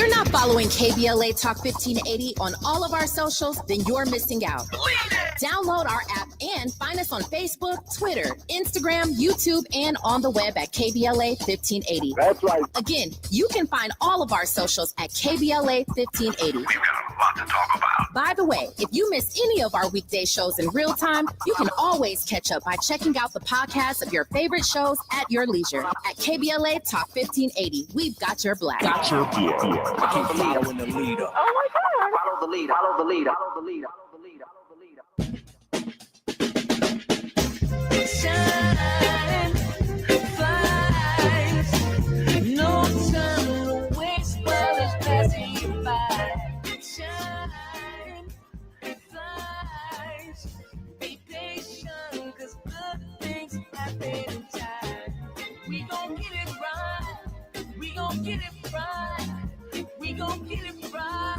you're not following KBLA Talk 1580 on all of our socials, then you're missing out. Download our app and find us on Facebook, Twitter, Instagram, YouTube, and on the web at KBLA 1580. That's right. Again, you can find all of our socials at KBLA 1580. We've got a lot to talk about. By the way, if you miss any of our weekday shows in real time, you can always catch up by checking out the podcast of your favorite shows at your leisure. At KBLA Talk 1580, we've got your black. Got your blood. Keep following the leader. Oh my God. Follow the leader. Follow the leader. Follow the leader. Follow the leader. Shine, flies, no time to waste while it's passing you by. Shine, flies, be patient, 'cause good things happen in time. We gon' get it right, we gon' get it right, we gon' get it right.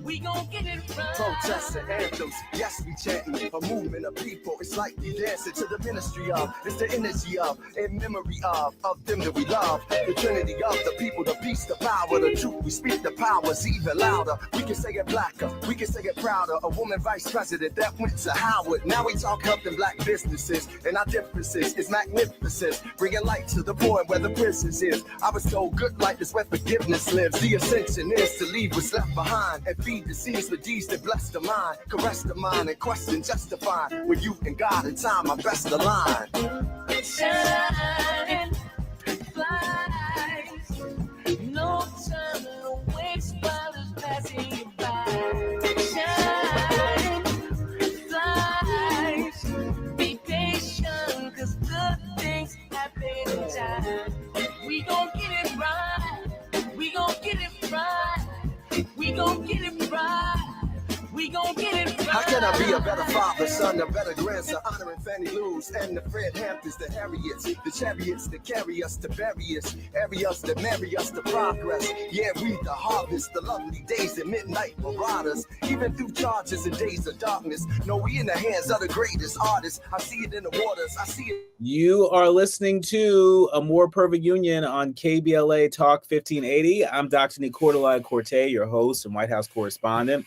We gon' get it right. Protests and anthems, yes, we chanting. A movement of people, it's like we dancing to the ministry of. It's the energy of, in memory of them that we love. The trinity of the people, the peace, the power, the truth. We speak the powers even louder. We can say it blacker, we can say it prouder. A woman vice president that went to Howard. Now we talk helping black businesses, and our differences is magnificent. Bringing light to the point where the prisons is. I was told good life is where forgiveness lives. The ascension is to leave what's left behind and feed the seeds with deeds that bless the mind, caress the mind, and question justify. With you and God in time, I best align. Shine, flies, no time to waste while it's passing you by. Shine, flies, be patient, 'cause good things happen in time. We gon' get it right, we gon' get it right. We gon' get it right. We gon' get it right. How can I be a better father, son, a better grandson, honoring Fannie Lou's and the Fred Hamptons, the Harriets, the chariots that carry us to various areas that marry us to progress. Yeah, we the harvest, the lovely days and midnight marauders, even through charges and days of darkness. No, we in the hands of the greatest artists. I see it in the waters. I see it. You are listening to A More Perfect Union on KBLA Talk 1580. I'm Dr. Nicordelai Corte, your host and White House correspondent.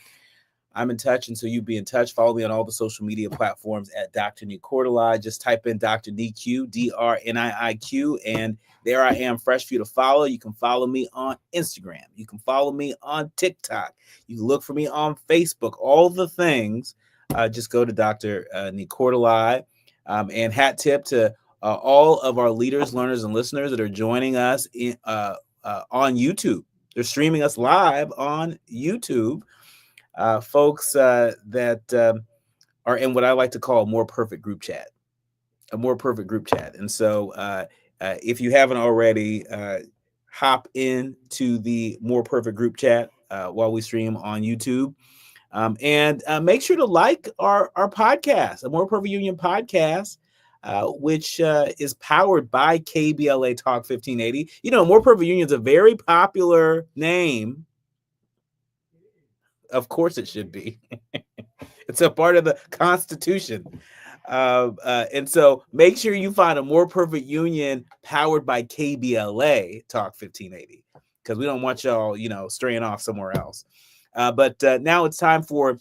I'm in touch, and so you be in touch. Follow me on all the social media platforms at Dr. Nicordelai. Just type in Dr. NIQ, DRNIIQ, and there I am, fresh for you to follow. You can follow me on Instagram. You can follow me on TikTok. You can look for me on Facebook. All the things. Just go to Dr. Nicordelai. And hat tip to all of our leaders, learners, and listeners that are joining us on YouTube. They're streaming us live on YouTube. Folks that are in what I like to call a more perfect group chat. And so if you haven't already, hop into the More Perfect group chat while we stream on YouTube. And make sure to like our podcast, a More Perfect Union podcast, which is powered by KBLA Talk 1580. You know, More Perfect Union is a very popular name. Of course it should be. It's a part of the Constitution. And so make sure you find a More Perfect Union powered by KBLA Talk 1580, because we don't want y'all, straying off somewhere else. But now it's time for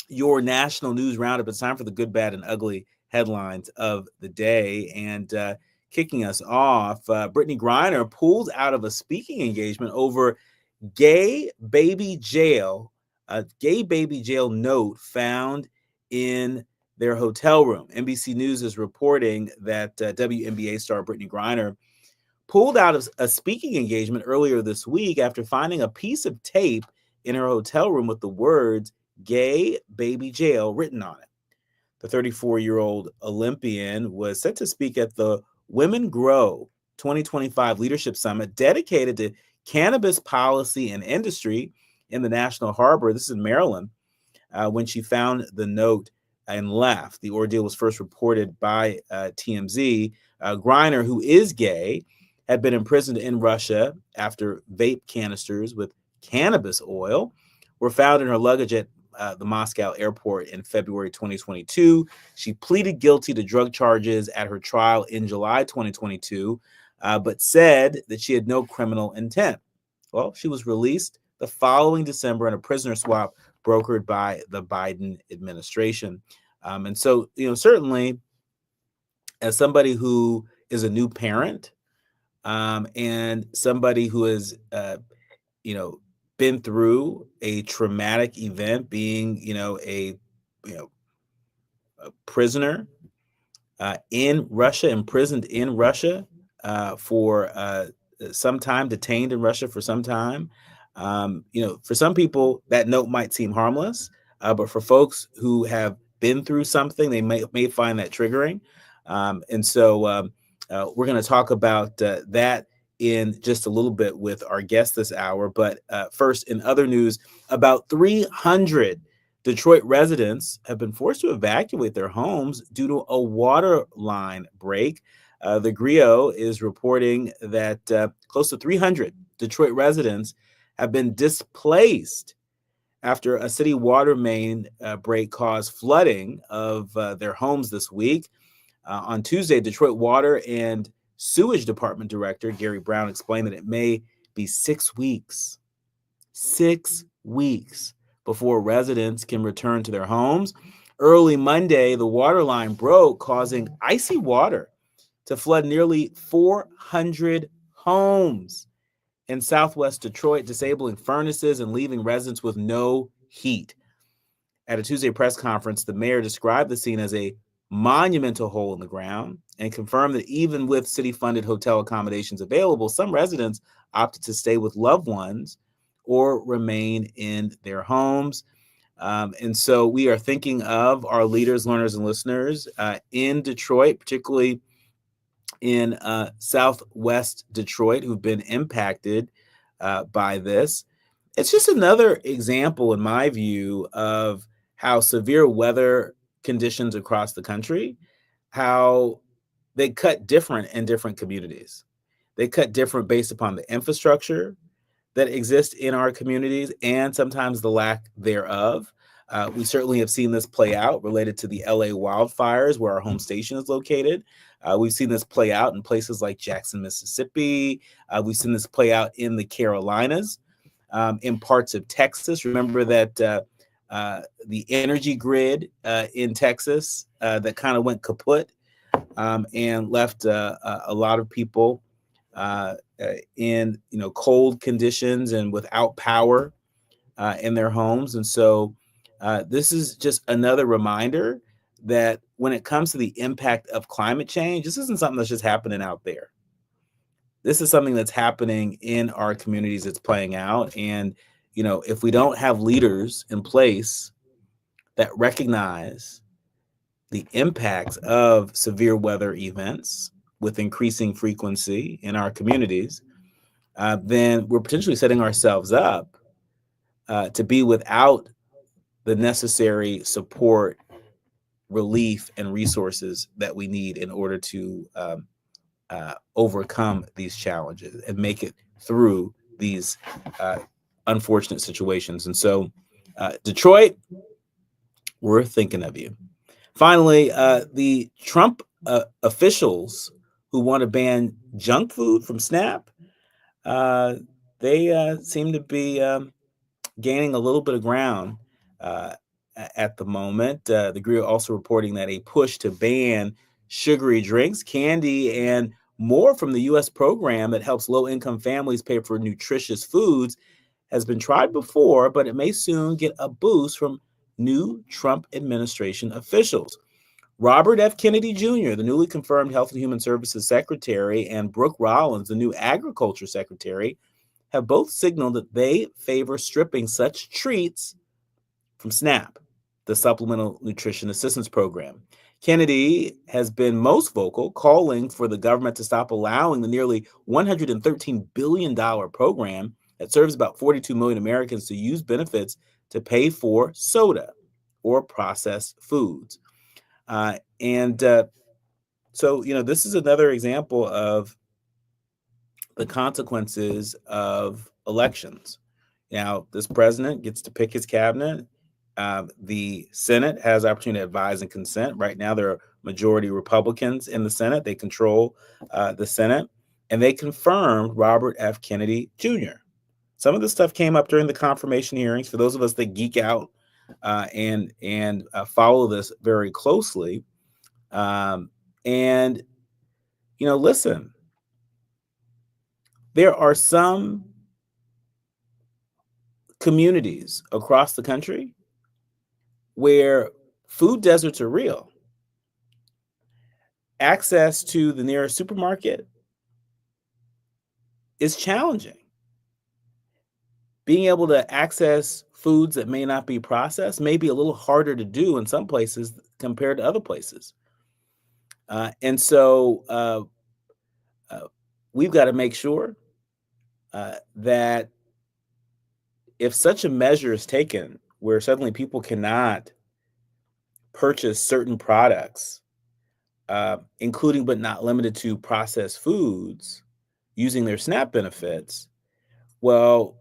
your national news roundup. It's time for the good, bad, and ugly headlines of the day. And kicking us off, Brittany Griner pulled out of a speaking engagement over gay baby jail note found in their hotel room. NBC News is reporting that WNBA star Brittany Griner pulled out of a speaking engagement earlier this week after finding a piece of tape in her hotel room with the words "Gay Baby Jail" written on it. The 34-year-old Olympian was set to speak at the Women Grow 2025 Leadership Summit dedicated to cannabis policy and industry in the National Harbor. This is in Maryland. When she found the note and left. The ordeal was first reported by TMZ. Griner, who is gay, had been imprisoned in Russia after vape canisters with cannabis oil were found in her luggage at the Moscow airport in February 2022. She pleaded guilty to drug charges at her trial in July 2022, but said that she had no criminal intent. Well, she was released the following December in a prisoner swap brokered by the Biden administration. And so, certainly as somebody who is a new parent, and somebody who has, been through a traumatic event, being, a prisoner in Russia, imprisoned in Russia for some time, detained in Russia for some time. For some people, that note might seem harmless, but for folks who have been through something, they may find that triggering. And so we're going to talk about that in just a little bit with our guest this hour. But first, in other news, about 300 Detroit residents have been forced to evacuate their homes due to a water line break. The Grio is reporting that close to 300 Detroit residents have been displaced after a city water main break caused flooding of their homes this week. On Tuesday, Detroit Water and Sewage Department Director Gary Brown explained that it may be 6 weeks before residents can return to their homes. Early Monday, the water line broke, causing icy water to flood nearly 400 homes in Southwest Detroit, disabling furnaces and leaving residents with no heat. At a Tuesday press conference, the mayor described the scene as a monumental hole in the ground and confirmed that even with city-funded hotel accommodations available, some residents opted to stay with loved ones or remain in their homes. And so we are thinking of our leaders, learners, and listeners in Detroit, particularly in Southwest Detroit, who've been impacted by this. It's just another example, in my view, of how severe weather conditions across the country, how they cut different in different communities. They cut different based upon the infrastructure that exists in our communities and sometimes the lack thereof. We certainly have seen this play out related to the LA wildfires, where our home station is located. We've seen this play out in places like Jackson, Mississippi. We've seen this play out in the Carolinas, in parts of Texas. Remember that the energy grid in Texas that kind of went kaput and left a lot of people in cold conditions and without power in their homes. And so this is just another reminder that when it comes to the impact of climate change, this isn't something that's just happening out there. This is something that's happening in our communities. It's playing out. And, if we don't have leaders in place that recognize the impacts of severe weather events with increasing frequency in our communities, then we're potentially setting ourselves up to be without the necessary support, relief, and resources that we need in order to overcome these challenges and make it through these unfortunate situations. And so, Detroit, we're thinking of you. Finally, the Trump officials who want to ban junk food from SNAP, they seem to be gaining a little bit of ground at the moment. The Grio also reporting that a push to ban sugary drinks, candy, and more from the U.S. program that helps low-income families pay for nutritious foods has been tried before, but it may soon get a boost from new Trump administration officials. Robert F. Kennedy Jr., the newly confirmed Health and Human Services Secretary, and Brooke Rollins, the new Agriculture Secretary, have both signaled that they favor stripping such treats from SNAP, the Supplemental Nutrition Assistance Program. Kennedy has been most vocal, calling for the government to stop allowing the nearly $113 billion program that serves about 42 million Americans to use benefits to pay for soda or processed foods. So, this is another example of the consequences of elections. Now, this president gets to pick his cabinet. The Senate has opportunity to advise and consent. Right now, there are majority Republicans in the Senate. They control the Senate, and they confirmed Robert F. Kennedy Jr. Some of this stuff came up during the confirmation hearings. For those of us that geek out and follow this very closely, and listen, there are some communities across the country where food deserts are real. Access to the nearest supermarket is challenging. Being able to access foods that may not be processed may be a little harder to do in some places compared to other places. And so we've got to make sure that if such a measure is taken where suddenly people cannot purchase certain products, including but not limited to processed foods, using their SNAP benefits, well,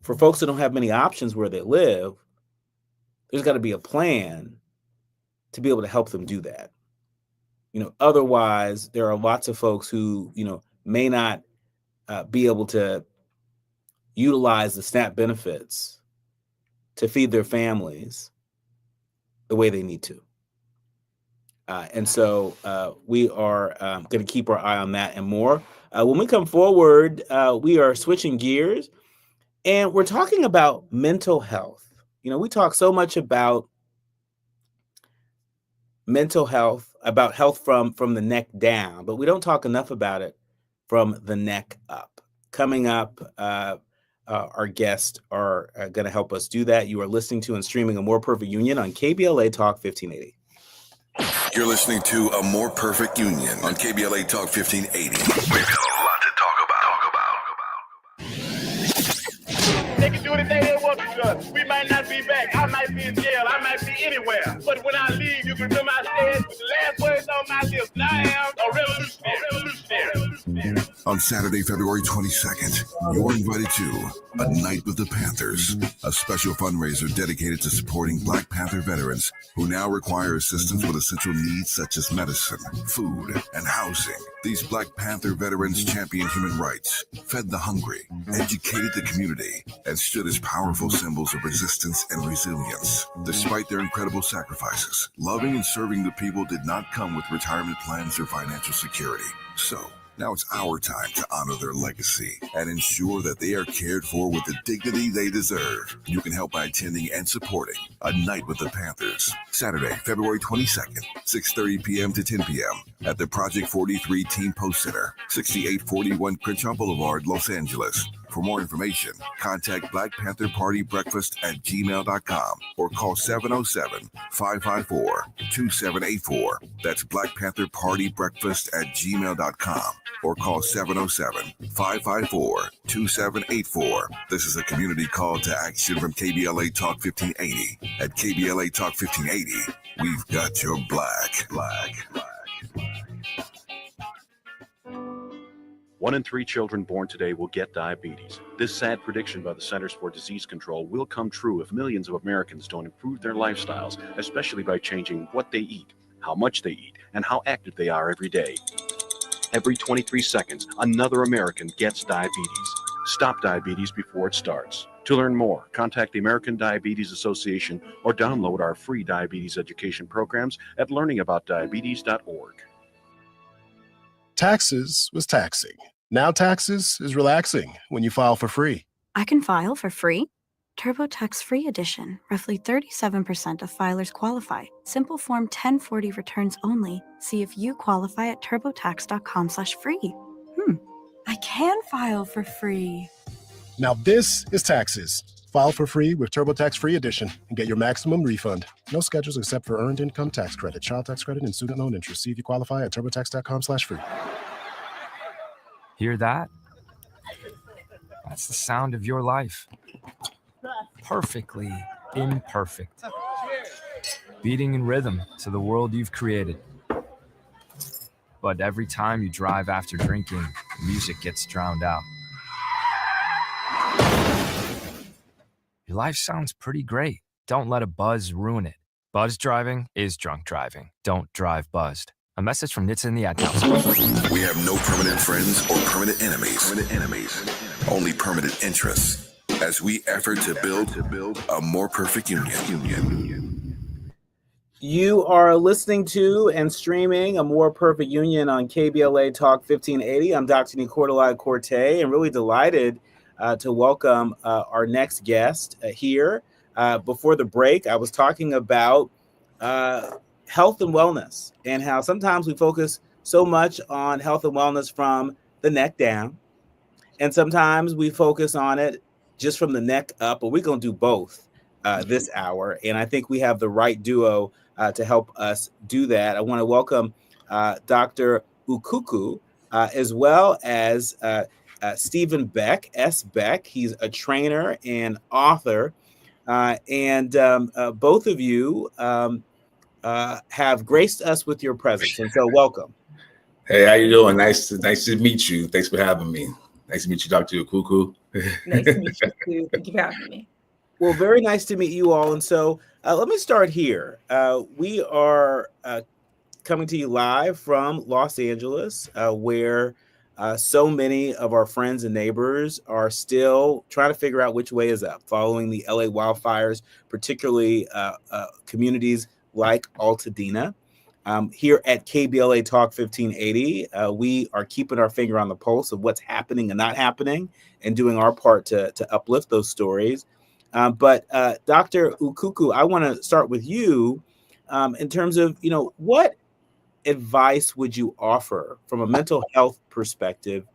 for folks that don't have many options where they live, there's got to be a plan to be able to help them do that. Otherwise, there are lots of folks who, may not be able to utilize the SNAP benefits to feed their families the way they need to. And so we are going to keep our eye on that and more. When we come forward, we are switching gears and we're talking about mental health. We talk so much about mental health, about health from the neck down, but we don't talk enough about it from the neck up. Coming up, our guests are going to help us do that. You are listening to and streaming A More Perfect Union on KBLA Talk 1580. You're listening to A More Perfect Union on KBLA Talk 1580. We've got a lot to talk about. They can do anything they want to us. We might not be back. I might be in jail. I might be anywhere. But when I leave, you can remember I said with the last words on my lips, I am a revolutionary. On Saturday, February 22nd, you're invited to A Night with the Panthers, a special fundraiser dedicated to supporting Black Panther veterans who now require assistance with essential needs such as medicine, food, and housing. These Black Panther veterans championed human rights, fed the hungry, educated the community, and stood as powerful symbols of resistance and resilience. Despite their incredible sacrifices, loving and serving the people did not come with retirement plans or financial security. So, now it's our time to honor their legacy and ensure that they are cared for with the dignity they deserve. You can help by attending and supporting A Night with the Panthers, Saturday, February 22nd, 6:30 p.m. to 10 p.m. at the Project 43 Team Post Center, 6841 Crenshaw Boulevard, Los Angeles. For more information, contact Black Panther Party Breakfast at gmail.com or call 707-554-2784. That's Black Panther Party Breakfast at gmail.com or call 707-554-2784. This is a community call to action from KBLA Talk 1580. At KBLA Talk 1580, we've got your black. 1 in 3 children born today will get diabetes. This sad prediction by the Centers for Disease Control will come true if millions of Americans don't improve their lifestyles, especially by changing what they eat, how much they eat, and how active they are every day. Every 23 seconds, another American gets diabetes. Stop diabetes before it starts. To learn more, contact the American Diabetes Association or download our free diabetes education programs at learningaboutdiabetes.org. Taxes was taxing. Now taxes is relaxing when you file for free. I can file for free? TurboTax Free Edition. Roughly 37% of filers qualify. Simple Form 1040 returns only. See if you qualify at turbotax.com/free. I can file for free. Now this is taxes. File for free with TurboTax Free Edition and get your maximum refund. No schedules except for earned income tax credit, child tax credit, and student loan interest. See if you qualify at turbotax.com/free. Hear that? That's the sound of your life. Perfectly imperfect. Beating in rhythm to the world you've created. But every time you drive after drinking, music gets drowned out. Your life sounds pretty great. Don't let a buzz ruin it. Buzz driving is drunk driving. Don't drive buzzed. A message from Nitsa and the Ad Council. We have no permanent friends or permanent enemies. Only permanent interests as we effort to build a more perfect union. You are listening to and streaming A More Perfect Union on KBLA Talk 1580. I'm Dr. Nicordelai Corte, and really delighted to welcome our next guest here. Before the break, I was talking about health and wellness and how sometimes we focus so much on health and wellness from the neck down, and sometimes we focus on it just from the neck up, but we're going to do both this hour. And I think we have the right duo to help us do that. I want to welcome Dr. Ukuku, as well as Stephen Beck, S. Beck. He's a trainer and author. And both of you have graced us with your presence. And so welcome. Hey, how you doing? Nice to meet you. Thanks for having me. Nice to meet you, Dr. Ukuku. Nice to meet you too. Thank you for having me. Well, very nice to meet you all. And so let me start here. We are coming to you live from Los Angeles, where so many of our friends and neighbors are still trying to figure out which way is up following the LA wildfires, particularly communities like Altadena. Here at KBLA Talk 1580, we are keeping our finger on the pulse of what's happening and not happening and doing our part to uplift those stories. But Dr. Ukuku, I want to start with you in terms of, what advice would you offer from a mental health perspective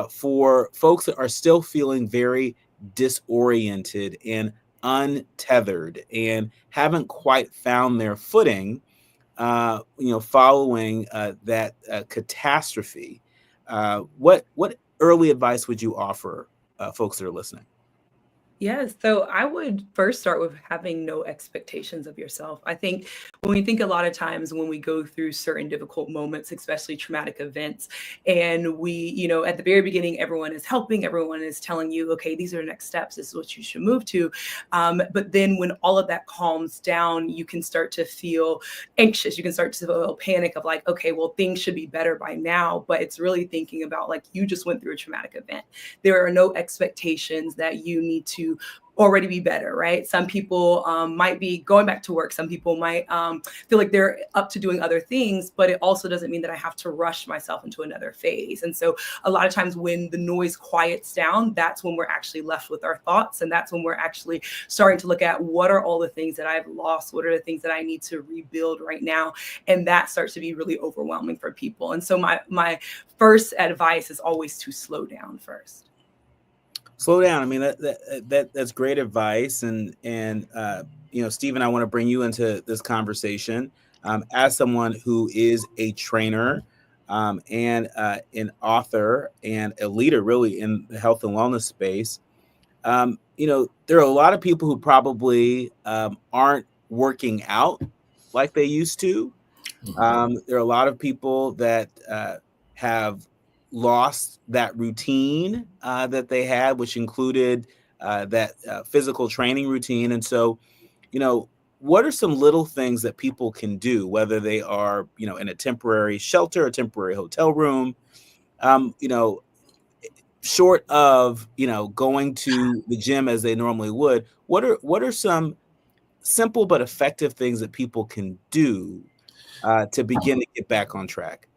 for folks that are still feeling very disoriented and untethered and haven't quite found their footing, following that catastrophe? What early advice would you offer folks that are listening? Yes. So I would first start with having no expectations of yourself. I think when we think a lot of times when we go through certain difficult moments, especially traumatic events, and we, at the very beginning, everyone is helping, everyone is telling you, okay, these are the next steps. This is what you should move to. But then when all of that calms down, you can start to feel anxious. You can start to feel panic of like, okay, well, things should be better by now. But it's really thinking about like you just went through a traumatic event. There are no expectations that you need to already be better, right? Some people might be going back to work. Some people might feel like they're up to doing other things, but it also doesn't mean that I have to rush myself into another phase. And so a lot of times when the noise quiets down, that's when we're actually left with our thoughts. And that's when we're actually starting to look at what are all the things that I've lost? What are the things that I need to rebuild right now? And that starts to be really overwhelming for people. And so my first advice is always to slow down first. Slow down. I mean, that's great advice. And Stephen, I want to bring you into this conversation as someone who is a trainer and an author and a leader really in the health and wellness space. There are a lot of people who probably aren't working out like they used to. There are a lot of people that have lost that routine that they had, which included that physical training routine. And so, what are some little things that people can do, whether they are, in a temporary shelter, a temporary hotel room, short of, going to the gym as they normally would? What are some simple but effective things that people can do to begin to get back on track?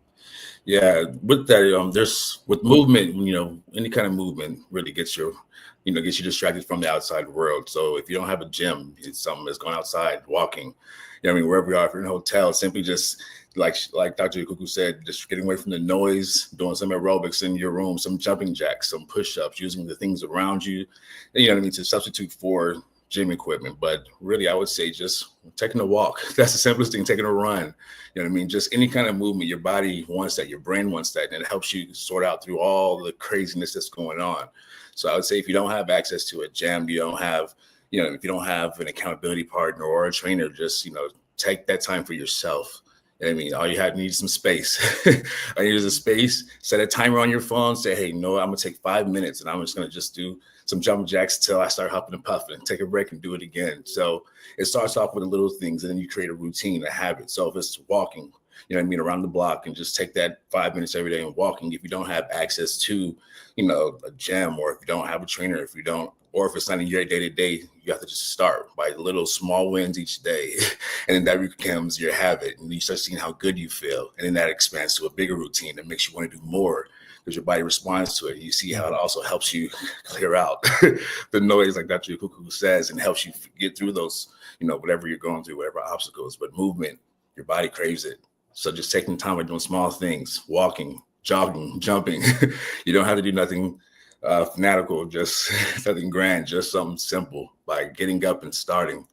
Yeah, with that, there's with movement, any kind of movement really gets you distracted from the outside world. So if you don't have a gym, it's something that's going outside, walking, wherever you are, if you're in a hotel, simply just like Dr. Ukuku said, just getting away from the noise, doing some aerobics in your room, some jumping jacks, some push-ups, using the things around you, to substitute for gym equipment. But really, I would say just taking a walk. That's the simplest thing, taking a run. Just any kind of movement. Your body wants that, your brain wants that, and it helps you sort out through all the craziness that's going on. So I would say if you don't have access to a gym, you don't have, if you don't have an accountability partner or a trainer, just, take that time for yourself. All you need some space. I need a space. Set a timer on your phone. Say, hey, I'm going to take 5 minutes and I'm just going to just do some jumping jacks till I start huffing and puffing, take a break and do it again. So it starts off with the little things and then you create a routine, a habit. So if it's walking, you know what I mean, around the block and just take that 5 minutes every day and walking. If you don't have access to, you know, a gym, or if you don't have a trainer, if you don't, or if it's not in your day to day, you have to just start by little small wins each day. And then that becomes your habit. And you start seeing how good you feel. And then that expands to a bigger routine that makes you want to do more because your body responds to it. You see how it also helps you clear out the noise, like Dr. Ukuku says, and helps you get through those, you know, whatever you're going through, whatever obstacles. But movement, your body craves it. So just taking time by doing small things, walking, jogging, jumping. You don't have to do nothing fanatical, just something grand, just something simple by getting up and starting.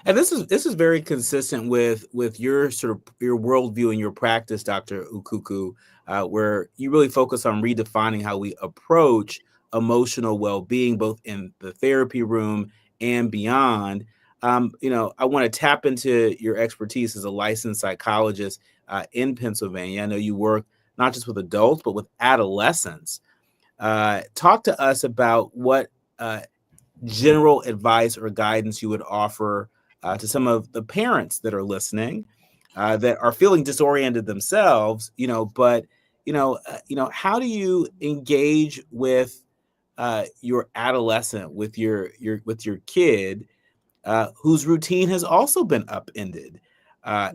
And this is very consistent with your sort of your worldview and your practice, Dr. Ukuku, where you really focus on redefining how we approach emotional well-being, both in the therapy room and beyond. You know, I want to tap into your expertise as a licensed psychologist in Pennsylvania. I know you work not just with adults, but with adolescents. Talk to us about what general advice or guidance you would offer to some of the parents that are listening that are feeling disoriented themselves, you know, but how do you engage with your adolescent, with your kid whose routine has also been upended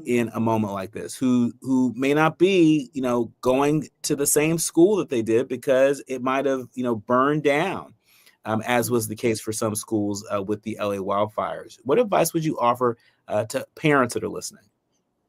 in a moment like this, who may not be, you know, going to the same school that they did because it might have, you know, burned down, as was the case for some schools with the LA wildfires. What advice would you offer to parents that are listening?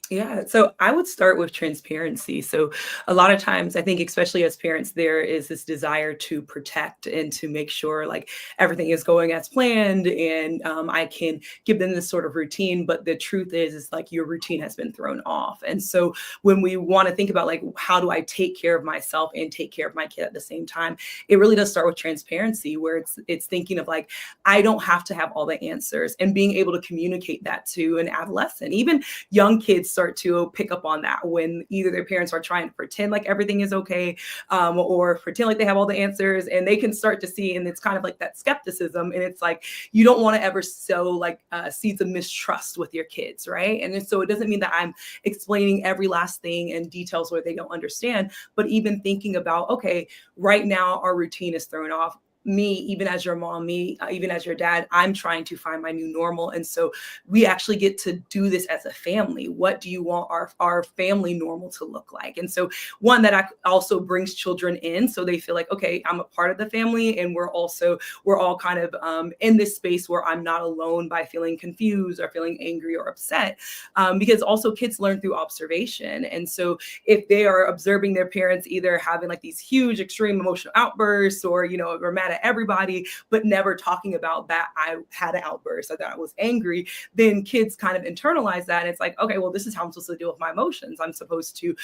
Yeah, so I would start with transparency. So a lot of times, I think, especially as parents, there is this desire to protect and to make sure like everything is going as planned, and I can give them this sort of routine. But the truth is like your routine has been thrown off. And so when we want to think about like how do I take care of myself and take care of my kid at the same time, it really does start with transparency, where it's thinking of like I don't have to have all the answers, and being able to communicate that to an adolescent. Even young kids start to pick up on that when either their parents are trying to pretend like everything is okay, or pretend like they have all the answers, and they can start to see, and it's kind of like that skepticism. And it's like, you don't want to ever sow like seeds of mistrust with your kids, right? And so it doesn't mean that I'm explaining every last thing and details where they don't understand, but even thinking about, okay, right now our routine is thrown off. Me, even as your mom, me, even as your dad, I'm trying to find my new normal. And so we actually get to do this as a family. What do you want our family normal to look like? And so one that also brings children in, so they feel like, okay, I'm a part of the family, and we're all kind of in this space where I'm not alone by feeling confused or feeling angry or upset, because also kids learn through observation. And so if they are observing their parents either having like these huge extreme emotional outbursts, or, you know, we're mad at everybody, but never talking about that I had an outburst or that I was angry, then kids kind of internalize that. And it's like, okay, well, this is how I'm supposed to deal with my emotions. I'm supposed to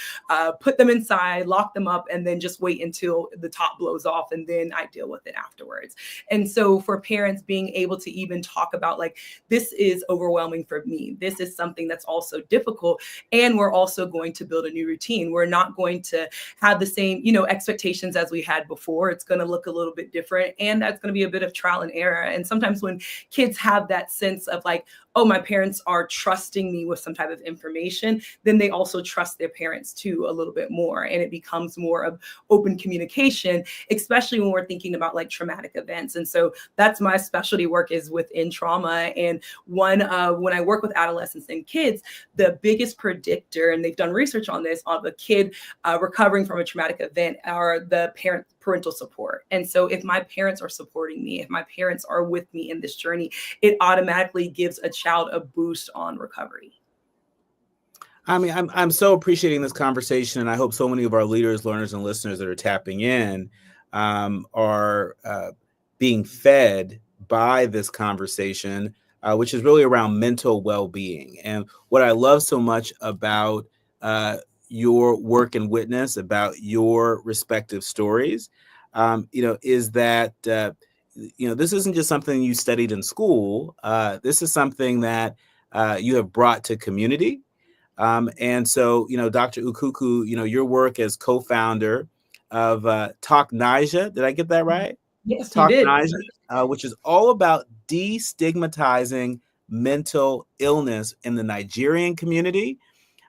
put them inside, lock them up, and then just wait until the top blows off, and then I deal with it afterwards. And so for parents, being able to even talk about like, this is overwhelming for me. This is something that's also difficult. And we're also going to build a new routine. We're not going to have the same, you know, expectations as we had before. It's going to look a little bit different. And that's going to be a bit of trial and error. And sometimes when kids have that sense of like, oh, my parents are trusting me with some type of information, then they also trust their parents too a little bit more. And it becomes more of open communication, especially when we're thinking about like traumatic events. And so that's my specialty work, is within trauma. And when I work with adolescents and kids, the biggest predictor, and they've done research on this, of a kid recovering from a traumatic event, are the parental support. And so if my parents are supporting me, if my parents are with me in this journey, it automatically gives a child a boost on recovery. I mean, I'm so appreciating this conversation, and I hope so many of our leaders, learners, and listeners that are tapping in are being fed by this conversation, which is really around mental well-being. And what I love so much about your work and witness, about your respective stories, is that this isn't just something you studied in school. This is something that you have brought to community. And so, Dr. Ukuku, your work as co-founder of Talk Naija, did I get that right? Yes, Talk you did. Naija, which is all about destigmatizing mental illness in the Nigerian community.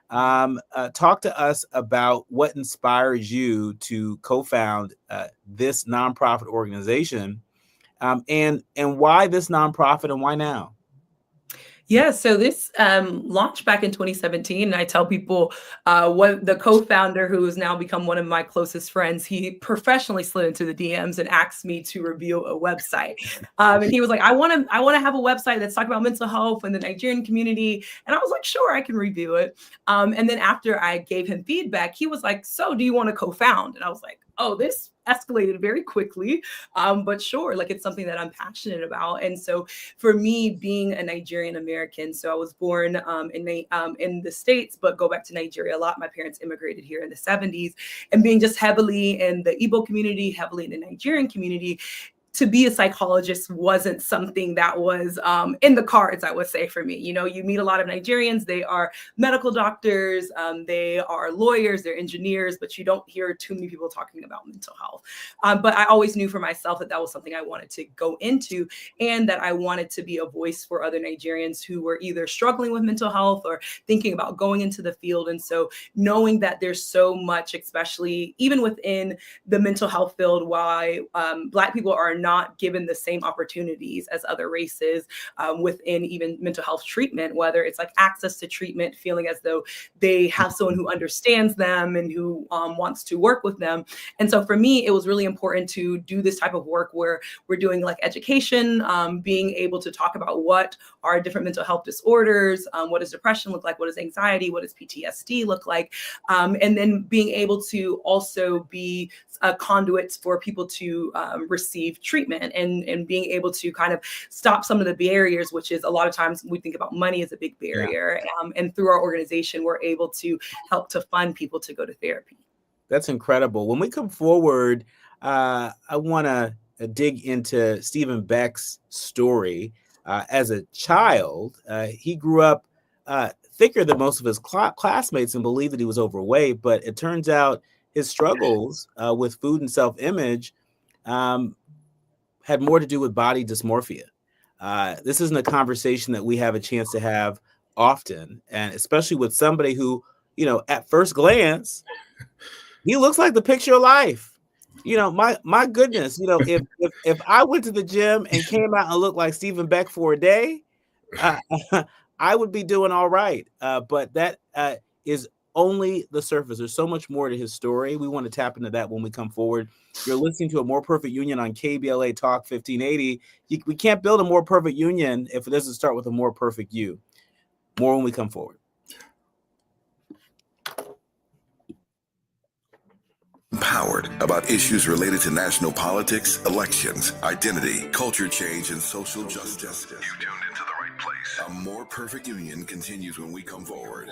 Talk to us about what inspires you to co-found this nonprofit organization, and why this nonprofit and why now? Yeah, so this launched back in 2017. And I tell people what the co-founder, who has now become one of my closest friends, he professionally slid into the DMs and asked me to review a website. And he was like, I want to have a website that's talking about mental health in the Nigerian community. And I was like, sure, I can review it. And then after I gave him feedback, he was like, so do you want to co-found? And I was like, oh, this escalated very quickly. But sure, like it's something that I'm passionate about. And so for me, being a Nigerian American, so I was born in the States, but go back to Nigeria a lot. My parents immigrated here in the 70s, and being just heavily in the Igbo community, heavily in the Nigerian community, to be a psychologist wasn't something that was in the cards, I would say, for me. You know, you meet a lot of Nigerians, they are medical doctors, they are lawyers, they're engineers, but you don't hear too many people talking about mental health. But I always knew for myself that that was something I wanted to go into, and that I wanted to be a voice for other Nigerians who were either struggling with mental health or thinking about going into the field. And so knowing that there's so much, especially even within the mental health field, why Black people are not given the same opportunities as other races within even mental health treatment, whether it's like access to treatment, feeling as though they have someone who understands them and who wants to work with them. And so for me, it was really important to do this type of work where we're doing like education, being able to talk about what are different mental health disorders, what does depression look like, what does anxiety, what does PTSD look like, and then being able to also be conduits for people to receive treatment, and being able to kind of stop some of the barriers, which is a lot of times we think about money as a big barrier. Yeah. And through our organization, we're able to help to fund people to go to therapy. That's incredible. When we come forward, I want to dig into Stephen Beck's story. As a child, he grew up thicker than most of his classmates and believed that he was overweight, but it turns out his struggles with food and self-image had more to do with body dysmorphia. This isn't a conversation that we have a chance to have often, and especially with somebody who, you know, at first glance, he looks like the picture of life. You know, my goodness, you know, if I went to the gym and came out and looked like Stephen Beck for a day, I would be doing all right. But that is only the surface. There's so much more to his story. We want to tap into that when we come forward. You're listening to A More Perfect Union on KBLA Talk 1580. We can't build a more perfect union if it doesn't start with a more perfect you. More when we come forward. Empowered about issues related to national politics, elections, identity, culture change, and social justice. You tuned into the right place. A More Perfect Union continues when we come forward.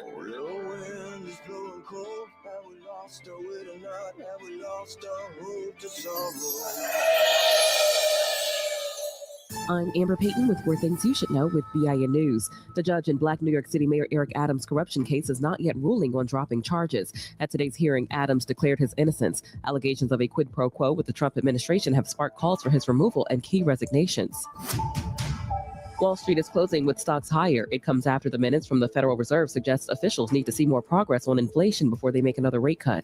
I'm Amber Payton with 4 Things You Should Know with BIN News. The judge in Black New York City Mayor Eric Adams' corruption case is not yet ruling on dropping charges. At today's hearing, Adams declared his innocence. Allegations of a quid pro quo with the Trump administration have sparked calls for his removal and key resignations. Wall Street is closing with stocks higher. It comes after the minutes from the Federal Reserve suggests officials need to see more progress on inflation before they make another rate cut.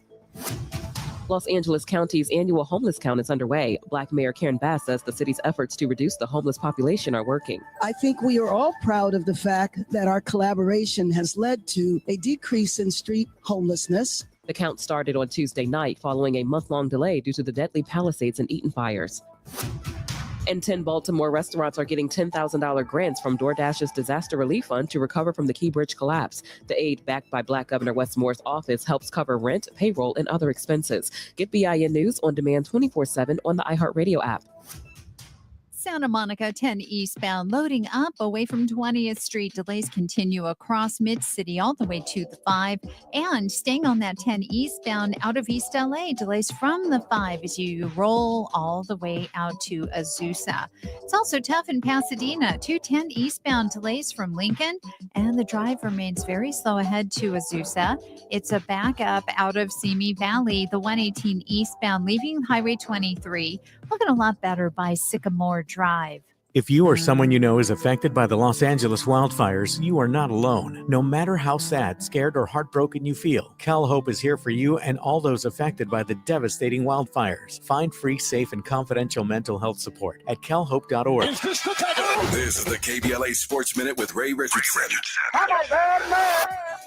Los Angeles County's annual homeless count is underway. Black Mayor Karen Bass says the city's efforts to reduce the homeless population are working. I think we are all proud of the fact that our collaboration has led to a decrease in street homelessness. The count started on Tuesday night following a month-long delay due to the deadly Palisades and Eaton fires. And 10 Baltimore restaurants are getting $10,000 grants from DoorDash's Disaster Relief Fund to recover from the Key Bridge collapse. The aid, backed by Black Governor Wes Moore's office, helps cover rent, payroll, and other expenses. Get BIN News on demand 24/7 on the iHeartRadio app. Santa Monica 10 eastbound loading up away from 20th Street. Delays continue across Mid-City all the way to the 5. And staying on that 10 eastbound out of East LA. Delays from the 5 as you roll all the way out to Azusa. It's also tough in Pasadena. 210 eastbound delays from Lincoln. And the drive remains very slow ahead to Azusa. It's a backup out of Simi Valley. The 118 eastbound leaving Highway 23. Looking a lot better by Sycamore Drive. If you or someone you know is affected by the Los Angeles wildfires, you are not alone. No matter how sad, scared, or heartbroken you feel, Cal Hope is here for you and all those affected by the devastating wildfires. Find free, safe, and confidential mental health support at calhope.org. This is the KBLA Sports Minute with Ray Richardson.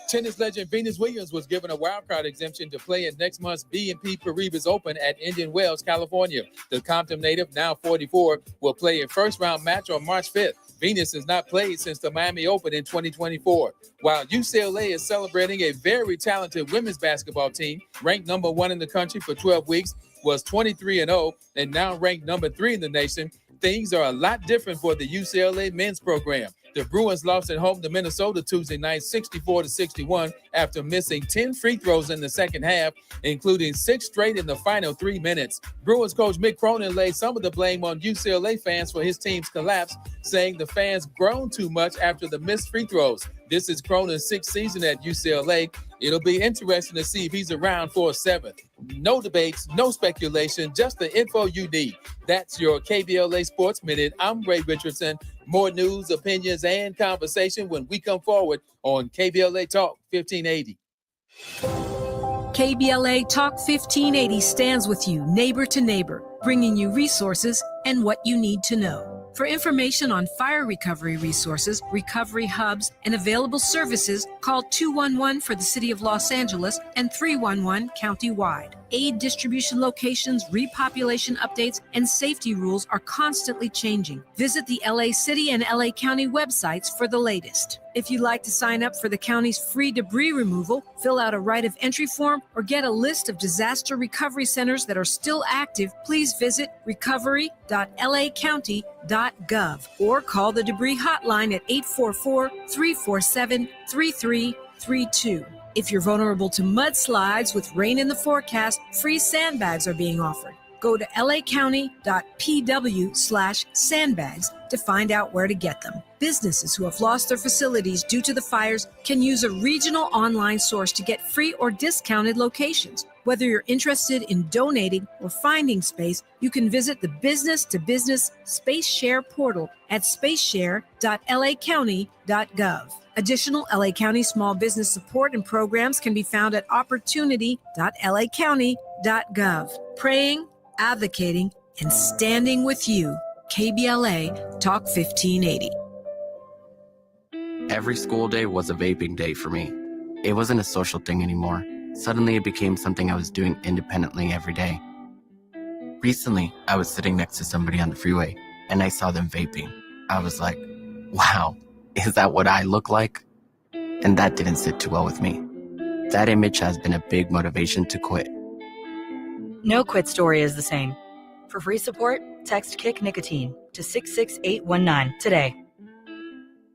Tennis legend Venus Williams was given a wildcard exemption to play in next month's B&P Paribas Open at Indian Wells, California. The Compton native, now 44, will play a first-round match on March 5th. Venus has not played since the Miami Open in 2024. While UCLA is celebrating a very talented women's basketball team, ranked number 1 in the country for 12 weeks, was 23-0, and now ranked number 3 in the nation, things are a lot different for the UCLA men's program. The Bruins lost at home to Minnesota Tuesday night, 64-61, after missing 10 free throws in the second half, including 6 straight in the final 3 minutes. Bruins coach Mick Cronin laid some of the blame on UCLA fans for his team's collapse, saying the fans groaned too much after the missed free throws. This is Cronin's 6th season at UCLA. It'll be interesting to see if he's around for a 7th. No debates, no speculation, just the info you need. That's your KBLA Sports Minute. I'm Ray Richardson. More news, opinions, and conversation when we come forward on KBLA Talk 1580. KBLA Talk 1580 stands with you, neighbor to neighbor, bringing you resources and what you need to know. For information on fire recovery resources, recovery hubs, and available services, call 211 for the City of Los Angeles and 311 county-wide. Aid distribution locations, repopulation updates, and safety rules are constantly changing. Visit the LA City and LA County websites for the latest. If you'd like to sign up for the county's free debris removal, fill out a right of entry form, or get a list of disaster recovery centers that are still active, please visit recovery.lacounty.gov or call the debris hotline at 844-347-3332. If you're vulnerable to mudslides with rain in the forecast, free sandbags are being offered. Go to lacounty.pw/sandbags to find out where to get them. Businesses who have lost their facilities due to the fires can use a regional online source to get free or discounted locations. Whether you're interested in donating or finding space, you can visit the business-to-business Space Share portal at spaceshare.lacounty.gov. Additional LA County small business support and programs can be found at opportunity.lacounty.gov. Praying, advocating, and standing with you. KBLA Talk 1580. Every school day was a vaping day for me. It wasn't a social thing anymore. Suddenly it became something I was doing independently every day. Recently, I was sitting next to somebody on the freeway and I saw them vaping. I was like, wow, is that what I look like? And that didn't sit too well with me. That image has been a big motivation to quit. No quit story is the same. For free support, text Kick Nicotine to 66819 today.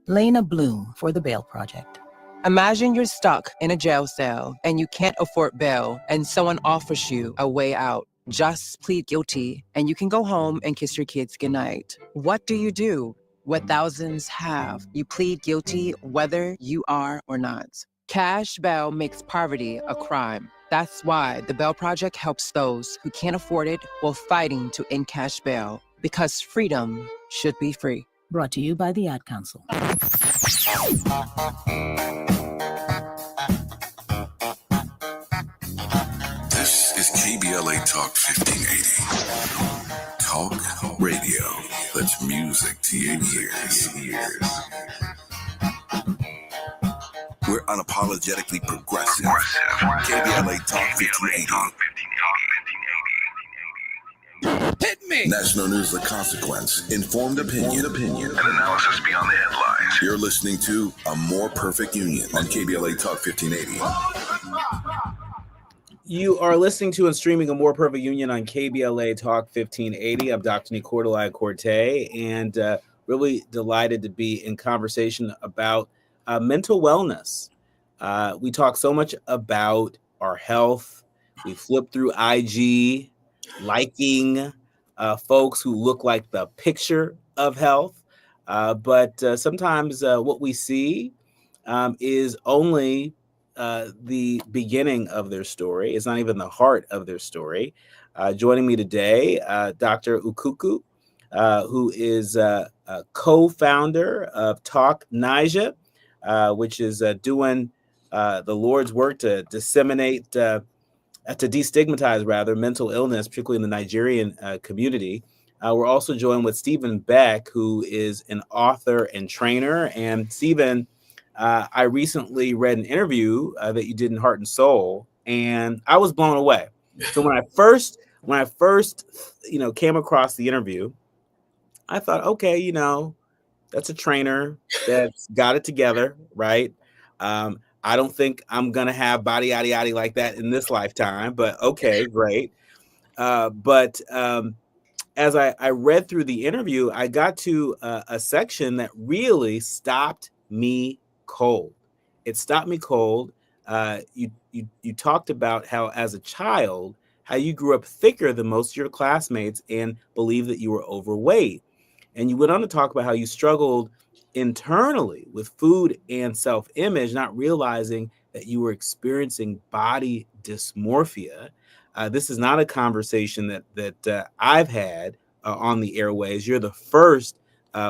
Lena Bloom for the Bail Project. Imagine you're stuck in a jail cell and you can't afford bail and someone offers you a way out. Just plead guilty and you can go home and kiss your kids goodnight. What do? What thousands have. You plead guilty whether you are or not. Cash bail makes poverty a crime. That's why the Bail Project helps those who can't afford it while fighting to end cash bail. Because freedom should be free. Brought to you by the Ad Council. This is KBLA Talk 1580. Talk radio. That's music to your ears. We're unapologetically progressive. KBLA Talk 1580. Hit me! National News of Consequence. Informed opinion. And analysis beyond the headlines. You're listening to A More Perfect Union on KBLA Talk 1580. You are listening to and streaming A More Perfect Union on KBLA Talk 1580. I'm Dr. Nicordelai Corte, and really delighted to be in conversation about mental wellness. We talk so much about our health. We flip through IG, liking folks who look like the picture of health. But sometimes what we see is only the beginning of their story. It's not even the heart of their story. Joining me today, Dr. Ukuku, who is co-founder of Talk Naija, which is doing the Lord's work to disseminate, to destigmatize rather, mental illness, particularly in the Nigerian community. We're also joined with Stephen Beck, who is an author and trainer. And Stephen, I recently read an interview that you did in Heart and Soul, and I was blown away. So when I first came across the interview, I thought, okay, that's a trainer that's got it together, right? I don't think I'm gonna have body yada yada like that in this lifetime, but okay, great. But as I read through the interview, I got to a section that really stopped me cold. It stopped me cold. You talked about how, as a child, how you grew up thicker than most of your classmates and believed that you were overweight. And you went on to talk about how you struggled internally with food and self-image, not realizing that you were experiencing body dysmorphia. This is not a conversation that I've had on the airways. You're the first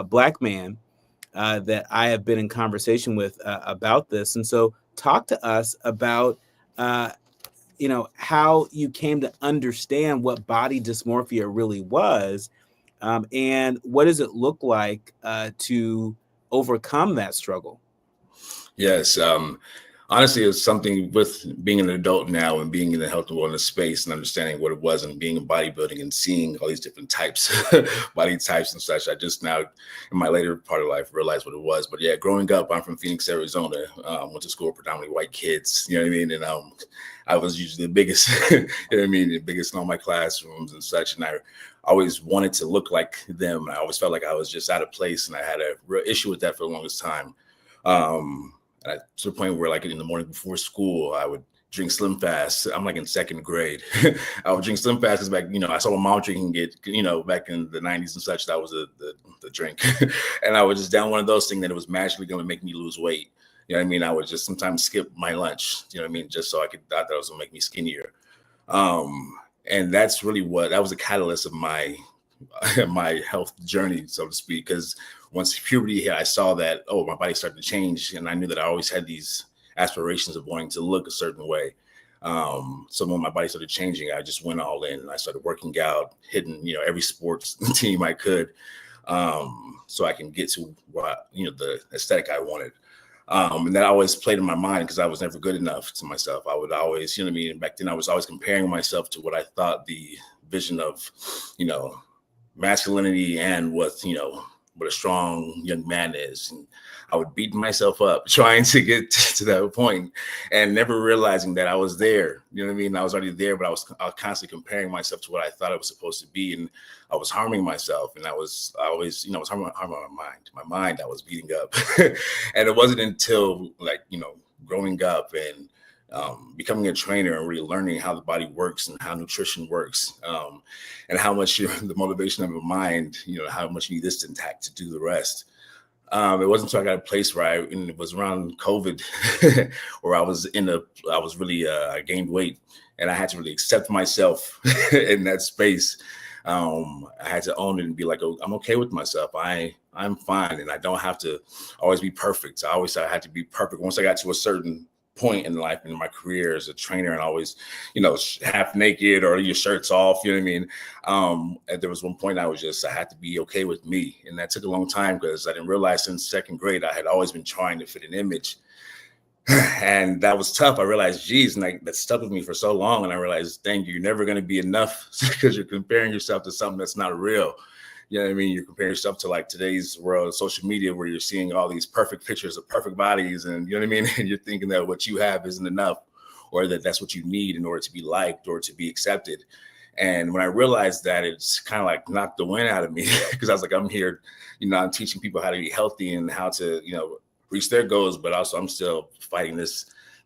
Black man that I have been in conversation with about this. And so talk to us about how you came to understand what body dysmorphia really was, and what does it look like to overcome that struggle? Yes. Honestly, it's something with being an adult now and being in the health and wellness space and understanding what it was and being in bodybuilding and seeing all these different types, body types and such. I just now, in my later part of life, realized what it was. But yeah, growing up, I'm from Phoenix, Arizona. Went to school with predominantly white kids. You know what I mean? And I was usually the biggest, you know what I mean, the biggest in all my classrooms and such. And I always wanted to look like them. I always felt like I was just out of place, and I had a real issue with that for the longest time. To the point where, like, in the morning before school, I would drink Slim Fast. I'm like in second grade. I would drink Slim Fast because back, I saw my mom drinking it, back in the 90s and such. That was the drink. And I would just down one of those things that it was magically going to make me lose weight. You know what I mean? I would just sometimes skip my lunch, you know what I mean? Just so I thought that was going to make me skinnier. And that's really that was the catalyst of my health journey, so to speak, because once puberty hit, I saw that, my body started to change. And I knew that I always had these aspirations of wanting to look a certain way. So when my body started changing, I just went all in and I started working out, hitting, every sports team I could, so I can get to the aesthetic I wanted. And that always played in my mind because I was never good enough to myself. I would always, back then I was always comparing myself to what I thought the vision of, masculinity and what a strong young man is. And I would beat myself up trying to get to that point and never realizing that I was there. You know what I mean? I was already there, but I was constantly comparing myself to what I thought I was supposed to be. And I was harming myself. And I was harming my mind I was beating up. And it wasn't until growing up and becoming a trainer and really learning how the body works and how nutrition works, and how much the motivation of your mind, how much you need this intact to do the rest. It wasn't until I got a place where it was around COVID where I gained weight and I had to really accept myself in that space. I had to own it and be like, I'm okay with myself. I'm fine. And I don't have to always be perfect. I had to be perfect. Once I got to a certain point in life, in my career as a trainer, and always, half naked or your shirt's off, you know what I mean? And there was one point I had to be okay with me. And that took a long time because I didn't realize since second grade, I had always been trying to fit an image. And that was tough. I realized, geez, and that stuck with me for so long. And I realized, dang, you're never going to be enough because you're comparing yourself to something that's not real. You know what I mean? You're comparing yourself to like today's world of social media where you're seeing all these perfect pictures of perfect bodies and you know what I mean? And you're thinking that what you have isn't enough or that that's what you need in order to be liked or to be accepted. And when I realized that, it's kind of like knocked the wind out of me because I was like, I'm here, I'm teaching people how to be healthy and how to, reach their goals, but also I'm still fighting this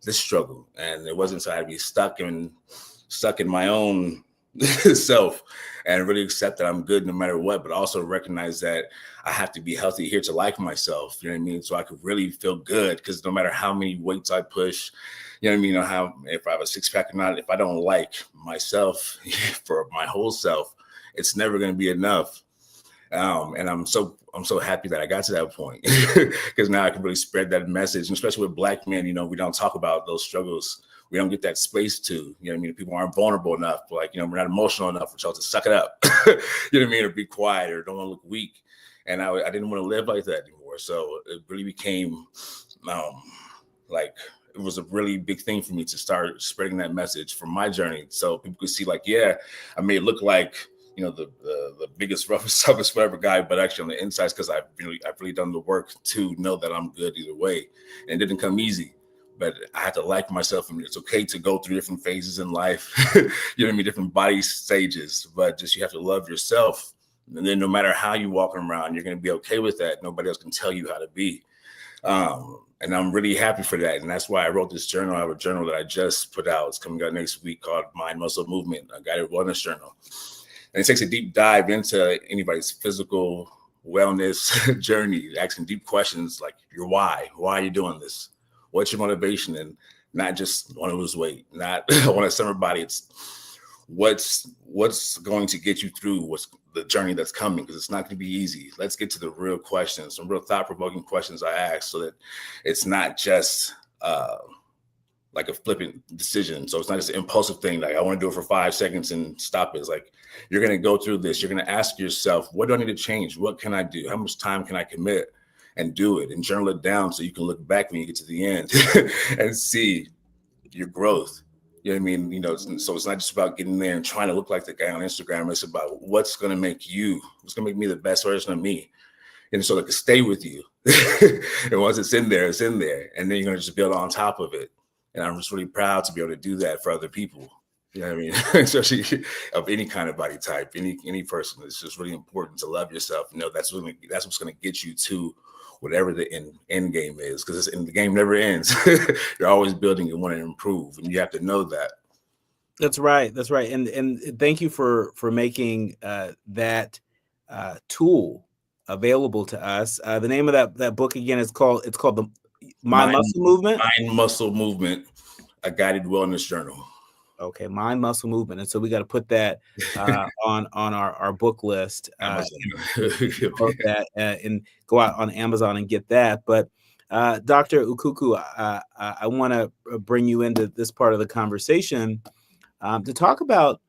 struggle. And it wasn't until I had to be stuck in my own self and really accept that I'm good no matter what, but also recognize that I have to be healthy here to like myself, you know what I mean? So I could really feel good because no matter how many weights I push, you know what I mean? How if I have a six pack or not, if I don't like myself for my whole self, it's never going to be enough. And I'm so happy that I got to that point because now I can really spread that message, and especially with Black men, we don't talk about those struggles. We don't get that space to, people aren't vulnerable enough. Like, we're not emotional enough for y'all to suck it up, or be quiet or don't want to look weak. And I didn't want to live like that anymore. So it really became like, it was a really big thing for me to start spreading that message from my journey. So people could see like, yeah, I may look like, the biggest, roughest, toughest, whatever guy, but actually on the inside, because I've really done the work to know that I'm good either way. And it didn't come easy, but I had to like myself, and it's okay to go through different phases in life, different body stages, but just you have to love yourself. And then no matter how you walk around, you're going to be okay with that. Nobody else can tell you how to be. And I'm really happy for that. And that's why I wrote this journal. I have a journal that I just put out. It's coming out next week called Mind, Muscle, Movement, a guided wellness journal. And it takes a deep dive into anybody's physical wellness journey, asking deep questions like your why. Why are you doing this? What's your motivation? And not just want to lose weight, not want a summer body. It's what's going to get you through what's the journey that's coming, because it's not going to be easy. Let's get to the real questions, some real thought-provoking questions I ask, so that it's not just like a flippant decision. So it's not just an impulsive thing. Like I want to do it for 5 seconds and stop it. It's like, you're going to go through this. You're going to ask yourself, what do I need to change? What can I do? How much time can I commit? And do it and journal it down so you can look back when you get to the end and see your growth. You know what I mean? So it's not just about getting there and trying to look like the guy on Instagram. It's about what's going to make me the best version of me. And so it can stay with you. And once it's in there, and then you're going to just build on top of it. And I'm just really proud to be able to do that for other people. You know what I mean? Especially of any kind of body type, any person. It's just really important to love yourself. That's what's going to get you to whatever the end game is, because the game never ends. You're always building and want to improve, and you have to know that. That's right. And thank you for making that tool available to us. The name of that book again is called the Mind Muscle Movement. Mind Muscle Movement, a guided wellness journal. Okay, Mind Muscle Movement, and so we got to put that on our book list. That and go out on Amazon and get that. But Dr. Ukuku, I want to bring you into this part of the conversation to talk about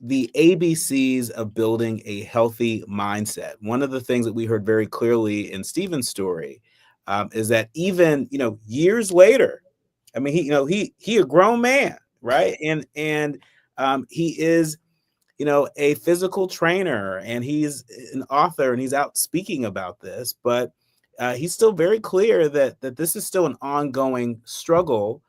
the ABCs of building a healthy mindset. One of the things that we heard very clearly in Stephen's story is that even years later, I mean, he a grown man. Right. And he is, a physical trainer, and he's an author, and he's out speaking about this. But he's still very clear that this is still an ongoing struggle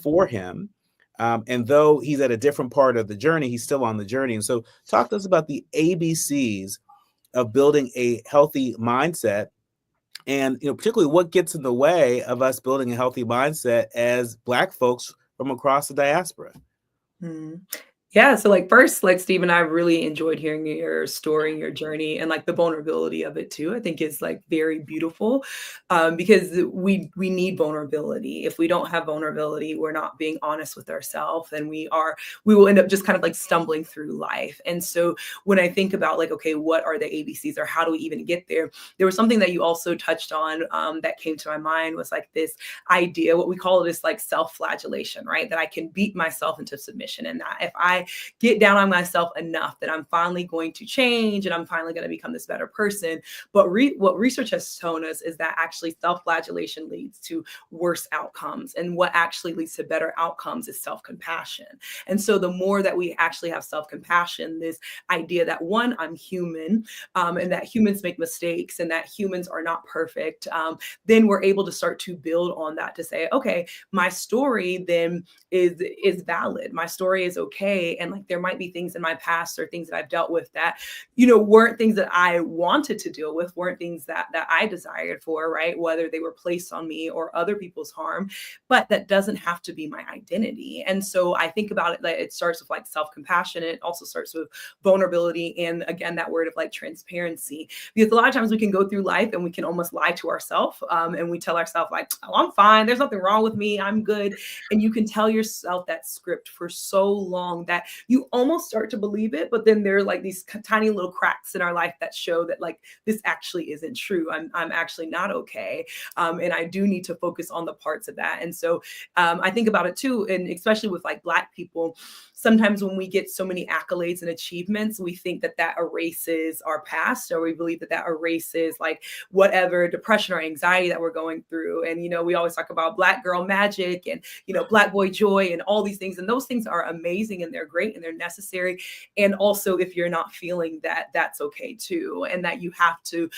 for him. And though he's at a different part of the journey, he's still on the journey. And so talk to us about the ABCs of building a healthy mindset. And, particularly what gets in the way of us building a healthy mindset as Black folks from across the diaspora. Yeah. So first, Stephen, I really enjoyed hearing your story, your journey, and the vulnerability of it too. I think is very beautiful because we need vulnerability. If we don't have vulnerability, we're not being honest with ourselves, and we will end up just kind of stumbling through life. And so when I think about okay, what are the ABCs, or how do we even get there? There was something that you also touched on that came to my mind was this idea, what we call this self-flagellation, right? That I can beat myself into submission, and that if I get down on myself enough, that I'm finally going to change and I'm finally going to become this better person. But what research has shown us is that actually self-flagellation leads to worse outcomes. And what actually leads to better outcomes is self-compassion. And so the more that we actually have self-compassion, this idea that one, I'm human, and that humans make mistakes, and that humans are not perfect, then we're able to start to build on that to say, okay, my story then is valid. My story is okay. And there might be things in my past or things that I've dealt with that, weren't things that I wanted to deal with, weren't things that I desired for, right? Whether they were placed on me or other people's harm, but that doesn't have to be my identity. And so I think about it, it starts with self-compassion, and it also starts with vulnerability. And again, that word of transparency, because a lot of times we can go through life and we can almost lie to ourselves, and we tell ourselves oh, I'm fine. There's nothing wrong with me. I'm good. And you can tell yourself that script for so long that that you almost start to believe it, but then there are like these tiny little cracks in our life that show that like this actually isn't true. I'm actually not okay. And I do need to focus on the parts of that. And so I think about it too, and especially with like Black people, sometimes when we get so many accolades and achievements, we think that that erases our past, or we believe that that erases like whatever depression or anxiety that we're going through. And, you know, we always talk about Black girl magic and, you know, Black boy joy and all these things. And those things are amazing and they're great and they're necessary. And also, if you're not feeling that, that's okay too. And that you have to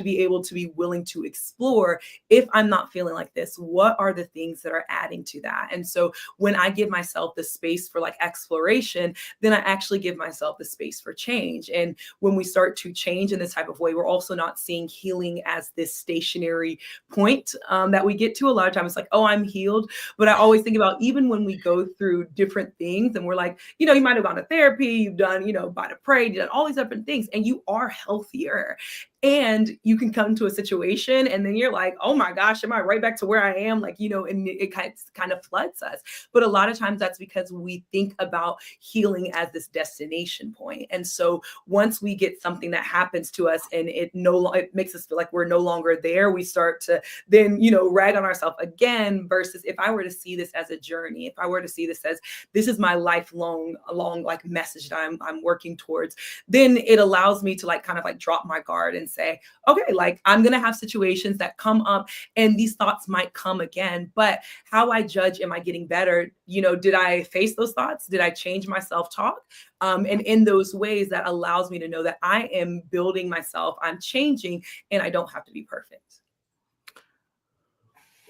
be able to be willing to explore, if I'm not feeling like this, what are the things that are adding to that? And so when I give myself the space for like exploration, then I actually give myself the space for change. And when we start to change in this type of way, we're also not seeing healing as this stationary point that we get to. A lot of times it's like, oh, I'm healed. But I always think about even when we go through different things and we're like, you know, you might have gone to therapy, you've done, you know, by the pray, you've done all these different things, and you are healthier. And you can come to a situation and then you're like, oh my gosh, am I right back to where I am? Like, you know, and it kind of floods us. But a lot of times that's because we think about healing as this destination point. And so once we get something that happens to us and it makes us feel like we're no longer there, we start to then, you know, rag on ourselves again, versus if I were to see this as a journey, if I were to see this as this is my lifelong like message that I'm working towards, then it allows me to like kind of like drop my guard and say, okay, like I'm going to have situations that come up and these thoughts might come again, but how I judge, am I getting better? You know, did I face those thoughts? Did I change my self-talk? And in those ways, that allows me to know that I am building myself, I'm changing, and I don't have to be perfect.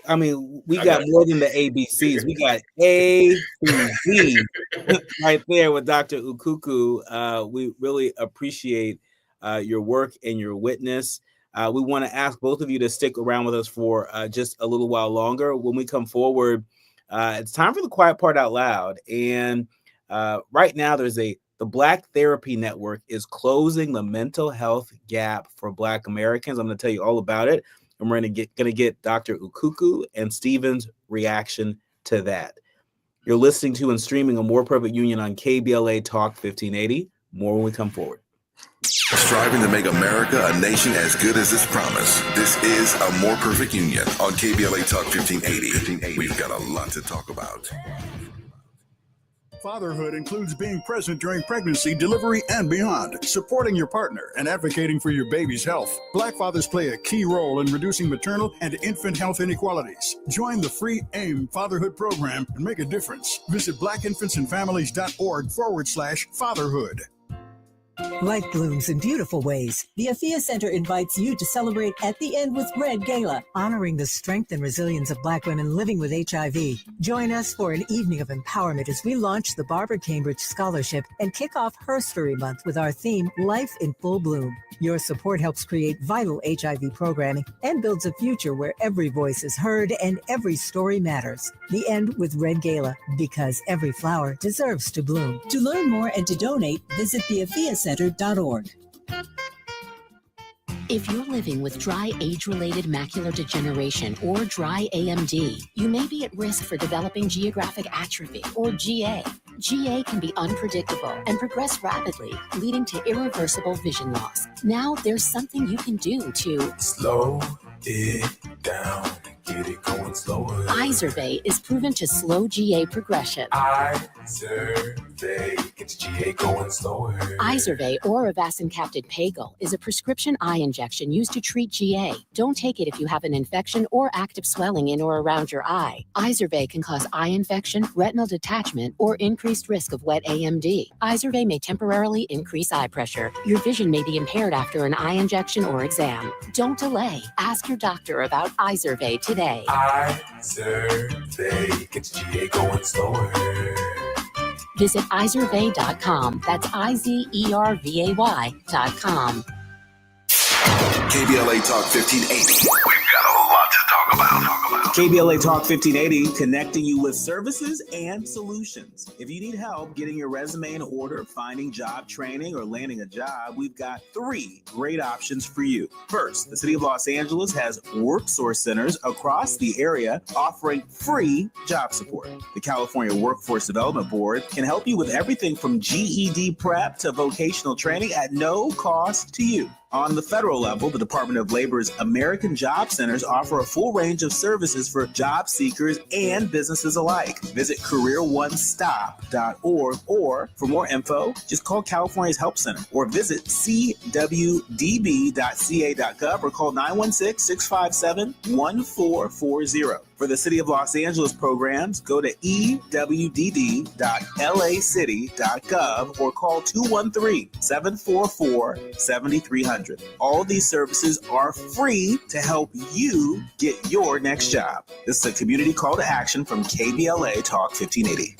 I mean, we got more than the ABCs. We got A through Z right there with Dr. Ukuku. We really appreciate your work and your witness. We want to ask both of you to stick around with us for just a little while longer. When we come forward, it's time for the quiet part out loud. And right now, the Black Therapy Network is closing the mental health gap for Black Americans. I'm going to tell you all about it. And we're going to get Dr. Ukuku and Steven's reaction to that. You're listening to and streaming A More Perfect Union on KBLA Talk 1580. More when we come forward. Striving to make America a nation as good as its promise. This is A More Perfect Union on KBLA Talk 1580. We've got a lot to talk about. Fatherhood includes being present during pregnancy, delivery, and beyond, supporting your partner and advocating for your baby's health. Black fathers play a key role in reducing maternal and infant health inequalities. Join the free AIM Fatherhood Program and make a difference. Visit blackinfantsandfamilies.org/fatherhood. Life blooms in beautiful ways. The Afia Center invites you to celebrate At the End with Red Gala, honoring the strength and resilience of Black women living with HIV. Join us for an evening of empowerment as we launch the Barbara Cambridge Scholarship and kick off Her Story Month with our theme, Life in Full Bloom. Your support helps create vital HIV programming and builds a future where every voice is heard and every story matters. The End with Red Gala, because every flower deserves to bloom. To learn more and to donate, visit theafiacenter.org. If you're living with dry age-related macular degeneration or dry AMD, you may be at risk for developing geographic atrophy or GA. GA can be unpredictable and progress rapidly, leading to irreversible vision loss. Now there's something you can do to slow it down, get it going slower. Izervay is proven to slow GA progression. Izervay gets GA going slower. Izervay or avacincaptad pagel is a prescription eye injection used to treat GA. Don't take it if you have an infection or active swelling in or around your eye. Izervay can cause eye infection, retinal detachment, or increased risk of wet AMD. Izervay may temporarily increase eye pressure. Your vision may be impaired after an eye injection or exam. Don't delay. Ask your doctor about Izervay today. Izervay gets GA going slower. Visit Izervay.com. That's IZERVAY.com. KBLA Talk 1580. We've got a lot to talk about. KBLA Talk 1580, connecting you with services and solutions. If you need help getting your resume in order, finding job training, or landing a job, we've got 3 great options for you. First, the City of Los Angeles has WorkSource centers across the area offering free job support. The California Workforce Development Board can help you with everything from GED prep to vocational training at no cost to you. On the federal level, the Department of Labor's American Job Centers offer a full range of services for job seekers and businesses alike. Visit careeronestop.org, or for more info, just call California's Help Center or visit cwdb.ca.gov or call 916-657-1440. For the City of Los Angeles programs, go to ewdd.lacity.gov or call 213-744-7300. All these services are free to help you get your next job. This is a community call to action from KBLA Talk 1580.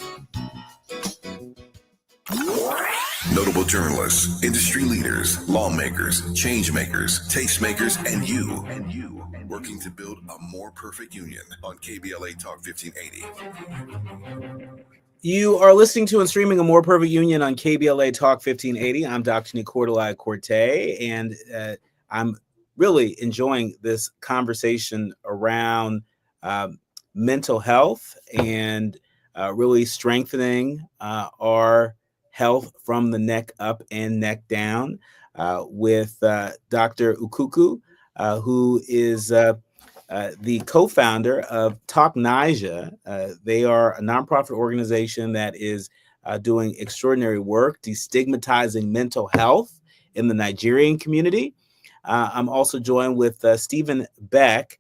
Notable journalists, industry leaders, lawmakers, change makers, tastemakers, and you working to build a more perfect union on KBLA Talk 1580. You are listening to and streaming A More Perfect Union on KBLA Talk 1580. I'm Dr. Nicordelai Corte, and I'm really enjoying this conversation around mental health and really strengthening our health from the neck up and neck down with Dr. Ukuku, who is the co-founder of Talk Naija. They are a nonprofit organization that is doing extraordinary work destigmatizing mental health in the Nigerian community. I'm also joined with Stephen Beck,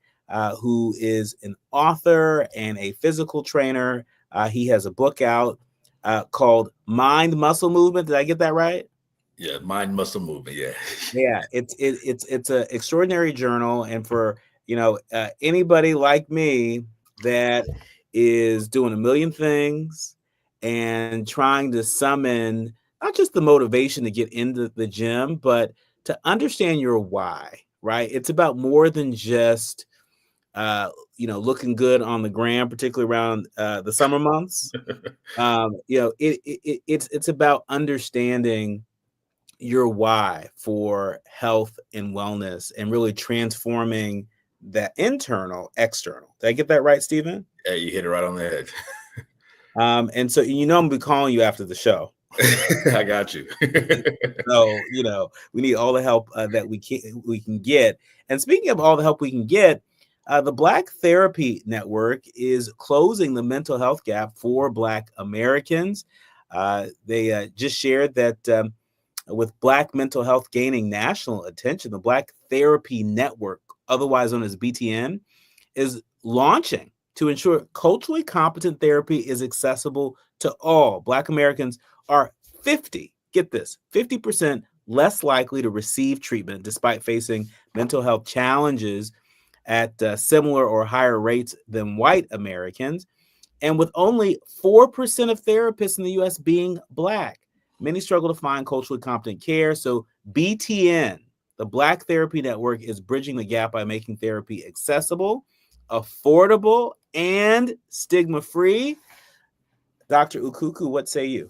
who is an author and a physical trainer. He has a book out called Mind Muscle Movement. Did I get that right? Yeah, Mind Muscle Movement. Yeah. Yeah, it's an extraordinary journal, and for anybody like me that is doing a million things and trying to summon not just the motivation to get into the gym, but to understand your why, right? It's about more than just looking good on the gram, particularly around the summer months. It's about understanding your why for health and wellness and really transforming that internal, external. Did I get that right, Stephen? Yeah, you hit it right on the head. And so I'm gonna be calling you after the show. I got you. So we need all the help that we can get. And speaking of all the help we can get, the Black Therapy Network is closing the mental health gap for Black Americans. They just shared that with Black mental health gaining national attention, the Black Therapy Network, otherwise known as BTN, is launching to ensure culturally competent therapy is accessible to all. Black Americans are 50% less likely to receive treatment despite facing mental health challenges at similar or higher rates than white Americans. And with only 4% of therapists in the U.S. being Black, many struggle to find culturally competent care. So BTN, the Black Therapy Network, is bridging the gap by making therapy accessible, affordable, and stigma-free. Dr. Ukuku, what say you?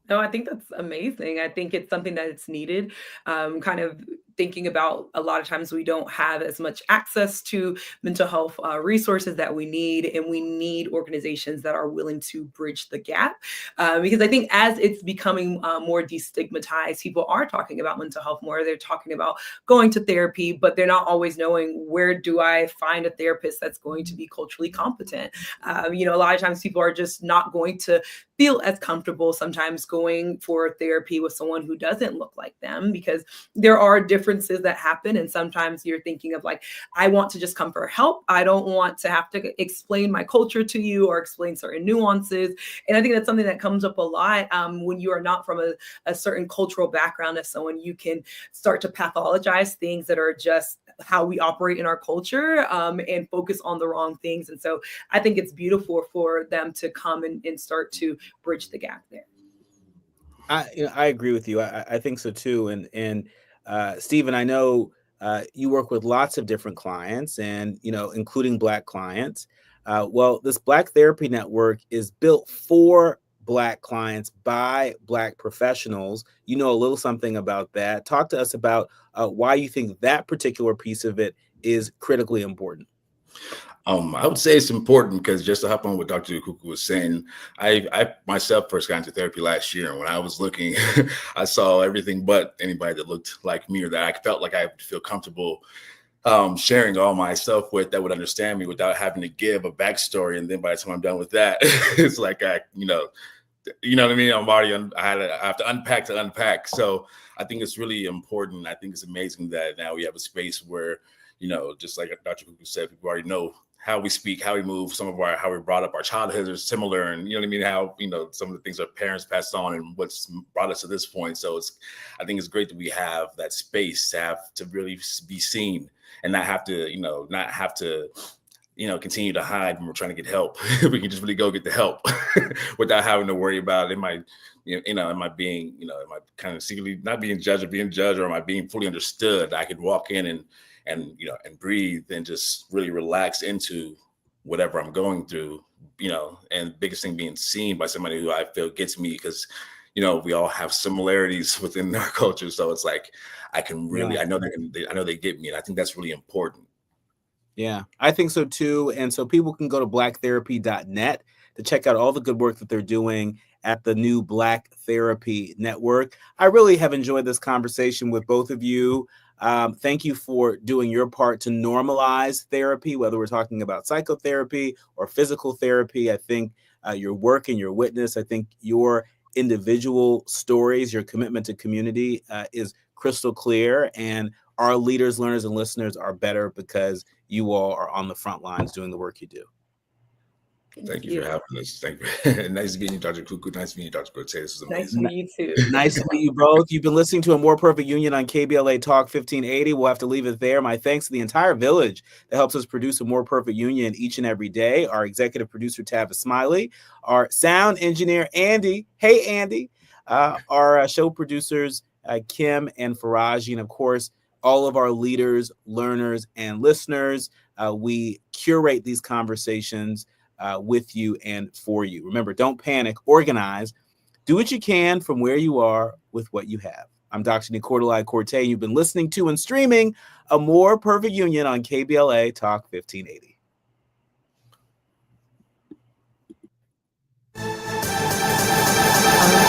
No, I think that's amazing. I think it's something that it's needed. Kind of thinking about a lot of times we don't have as much access to mental health resources that we need, and we need organizations that are willing to bridge the gap. Because I think as it's becoming more destigmatized, people are talking about mental health more. They're talking about going to therapy, but they're not always knowing, where do I find a therapist that's going to be culturally competent? A lot of times people are just not going to feel as comfortable sometimes going for therapy with someone who doesn't look like them, because there are differences that happen. And sometimes you're thinking of like, I want to just come for help. I don't want to have to explain my culture to you or explain certain nuances. And I think that's something that comes up a lot when you are not from a certain cultural background as someone. You can start to pathologize things that are just how we operate in our culture and focus on the wrong things. And so I think it's beautiful for them to come and start to bridge the gap there. I agree with you. I think so too. And Stephen, I know you work with lots of different clients and, including Black clients. Well, this Black Therapy Network is built for Black clients by Black professionals. You know a little something about that. Talk to us about why you think that particular piece of it is critically important. I would say it's important because just to hop on what Dr. Kuku was saying, I myself first got into therapy last year. And when I was looking, I saw everything but anybody that looked like me or that I felt like I would feel comfortable sharing all my stuff with, that would understand me without having to give a backstory. And then by the time I'm done with that, it's like you know what I mean? I have to unpack. So I think it's really important. I think it's amazing that now we have a space where, just like Dr. Kuku said, people already know how we speak, how we move, how we brought up, our childhoods are similar, and you know what I mean, how some of the things our parents passed on and what's brought us to this point. So I think it's great that we have that space to really be seen and not have to continue to hide when we're trying to get help. We can just really go get the help without having to worry about am I kind of secretly not being judged or being judged, or am I being fully understood? I could walk in and breathe and just really relax into whatever I'm going through, and the biggest thing being seen by somebody who I feel gets me, because, we all have similarities within our culture. So it's like, I can really, I know they get me. And I think that's really important. Yeah, I think so too. And so people can go to blacktherapy.net to check out all the good work that they're doing at the new Black Therapy Network. I really have enjoyed this conversation with both of you. Thank you for doing your part to normalize therapy, whether we're talking about psychotherapy or physical therapy. I think your work and your witness, I think your individual stories, your commitment to community is crystal clear. And our leaders, learners, and listeners are better because you all are on the front lines doing the work you do. Thank you for having us. Thank you. Nice meeting you, Dr. Kuku. Nice meeting you, Dr. Cortez. This is amazing. Nice to meet you too. Nice to meet you both. You've been listening to A More Perfect Union on KBLA Talk 1580. We'll have to leave it there. My thanks to the entire village that helps us produce A More Perfect Union each and every day. Our executive producer, Tavis Smiley. Our sound engineer, Andy. Hey, Andy. Our show producers, Kim and Faraji. And of course, all of our leaders, learners, and listeners. We curate these conversations with you and for you. Remember, don't panic, organize, do what you can from where you are with what you have. I'm Dr. Nicordelai Corte. You've been listening to and streaming A More Perfect Union on KBLA Talk 1580.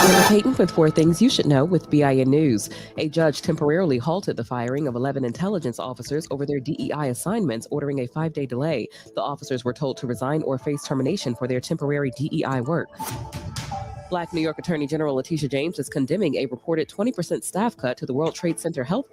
I'm Peyton with 4 Things You Should Know with BIN News. A judge temporarily halted the firing of 11 intelligence officers over their DEI assignments, ordering a 5-day delay. The officers were told to resign or face termination for their temporary DEI work. Black New York Attorney General Letitia James is condemning a reported 20% staff cut to the World Trade Center health program.